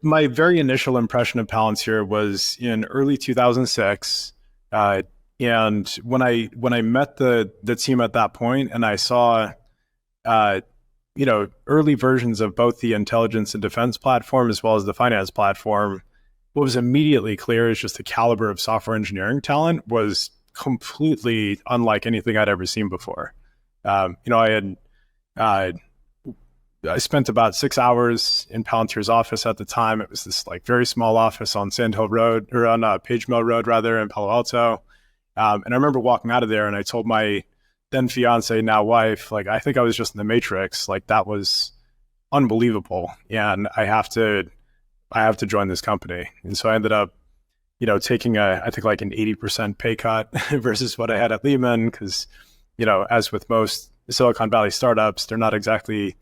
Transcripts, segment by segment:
My very initial impression of Palantir was in early 2006. Uh, and when I met the team at that point and I saw uh, early versions of both the intelligence and defense platform as well as the finance platform, what was immediately clear is just the caliber of software engineering talent was completely unlike anything I'd ever seen before. Uh, I spent about 6 hours in Palantir's office at the time. It was this like very small office on Sand Hill Road, or on Page Mill Road rather, in Palo Alto. And I remember walking out of there and I told my then fiance, now wife, like, I think I was just in the Matrix. Like, that was unbelievable. And I have to join this company. And so I ended up, taking I think like an 80% pay cut versus what I had at Lehman. Cause, as with most Silicon Valley startups, they're not exactly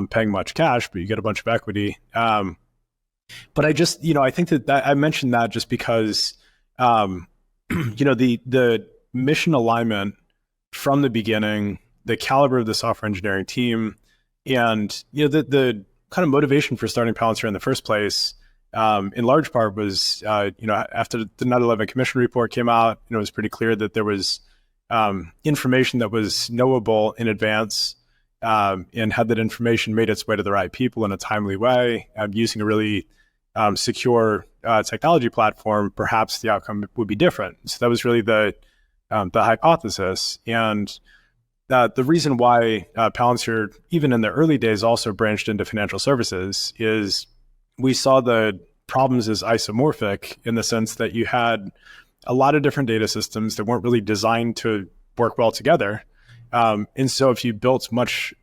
paying much cash, but you get a bunch of equity. But I think that I mentioned that just because, the mission alignment from the beginning, the caliber of the software engineering team, and the kind of motivation for starting Palantir in the first place, in large part was after the 9/11 Commission report came out, it was pretty clear that there was information that was knowable in advance, and had that information made its way to the right people in a timely way, using a really secure technology platform, perhaps the outcome would be different. So that was really the hypothesis. And the reason why Palantir, even in the early days, also branched into financial services is we saw the problems as isomorphic in the sense that you had a lot of different data systems that weren't really designed to work well together. And so if you built much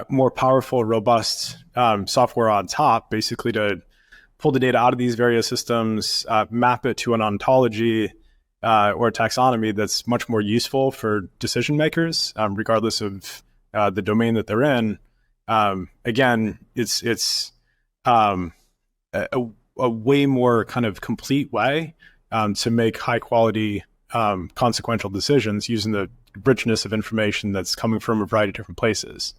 more powerful, robust software on top, basically to pull the data out of these various systems, map it to an ontology or taxonomy that's much more useful for decision makers, regardless of the domain that they're in. Again, it's a way more kind of complete way to make high quality, consequential decisions using the richness of information that's coming from a variety of different places.